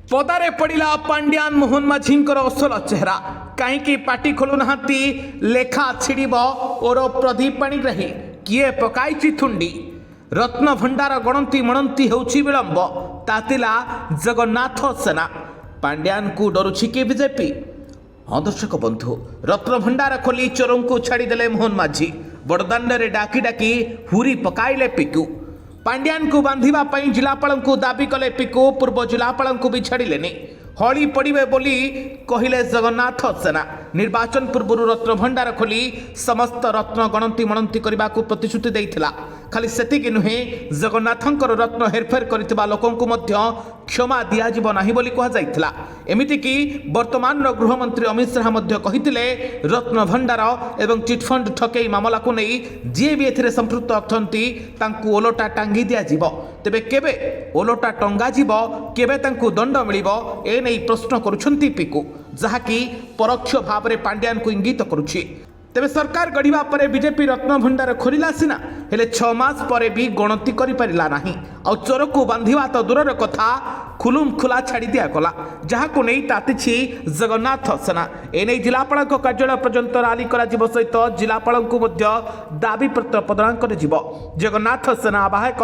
पदारे पड़ा पांड्यान मोहन माझींकर असल चेहरा कहीं पाटी खोलु ना लेखा छिड़ब ओर प्रदीप पाणिग्राही किए पकाई थुंडी रत्न भंडार गणती मणती होउछि विलंब तातिला जगन्नाथ सेना पांड्यान को डरुछि के बीजेपी। हाँ दर्शक बंधु रत्न भंडार खोली चोरों को छाड़देले मोहन माझी बड़दाण्डे डाकी डाकी हुरी पकाइले पिकू पांड्यान को बांधिबा पई जिलापाल को दाबी कले पिकू पूर्व जिलापाल को भी छाड़िलेनि हली पड़े बोली कहले जगन्नाथ सेना निर्वाचन पूर्व रत्न भंडार खोली समस्त रत्न गणती मणती करने को प्रतिश्रुति देइथिला खाली सेतिकी नुहे जगन्नाथंकर रत्न हेरफेर करथिबा लोकंकु मध्य क्षमा दियाजिब नाही बोली कहा जाइथिला। एमिति कि वर्तमान गृहमंत्री अमित शाह मध्य कहिथिले रत्न भंडार एवं चिटफंड ठकेई मामला को नहीं जी भी एथिरे संपृक्त अर्थंती तांकु ओलोटा टांगी दियाजिब तेबे केबे ओलोटा टंगा जीव केबे तांकु दंड मिलिबो ए नहीं प्रश्न करुछंती पिकू जहाकी परोक्ष भाव में पांड्यान को इंगित करुछि। तेबे सरकार गढ़िबा परे बीजेपी रत्न भंडार खोलिला सिना हेले 6 मास परे भी गणति करि परिला नाही आ चोर को बांधिबा तो दूरर कथा खुलुम खुला छाड़ी दिया गला जहाँ को नहीं तातिछि जगन्नाथ सेना एने जिलापाल कार्यालय पर्यंत राली करा जीव सहित जिलापाल को मध्य दाबी पत्र प्रदान कर जीव। जगन्नाथ सेना आवाहक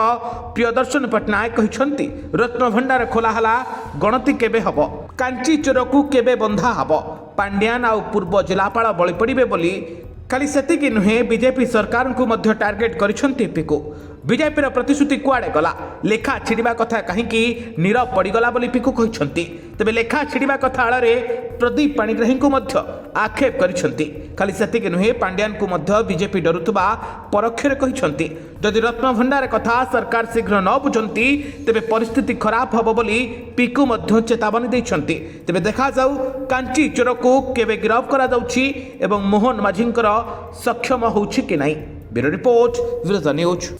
प्रियदर्शन पट्टनायक कहिसंती रत्न भंडार खोला हला गणति केबे हबो कांची चोर को केबे बंधा हबो पांड्यान आ पूर्व जिलापाल बळी पड़िबे बोली खाली सेतिकी नुहे बीजेपी सरकार को मध्य टार्गेट करिसंती पिकू बीजेपी प्रतिश्रुति कुआड़े गला लेखा छिड़वा कथा कहीं नीरव पड़गला बोली पिकू कहते तेबे लेखा छिड़वा कथा आड़े प्रदीप पाणिग्राही को मध्य आक्षेप करिसंती खाली सेतिकी नुहे पांड्यान को मध्य बीजेपी डरुथबा परोक्षरे कहिसंती जदि रत्न भंडार कथा सरकार शीघ्र न बुझंती तेबे परिस्थिति खराब हबो बोली पिकू मध्य चेतावनी दैछंती। तेबे देखा जाऊ कांची चोर को केबे गिरफ करा जाउछि एवं मोहन माझींकर सक्षम होउछि कि नाही। ब्यूरो रिपोर्ट विरोध न्यूज।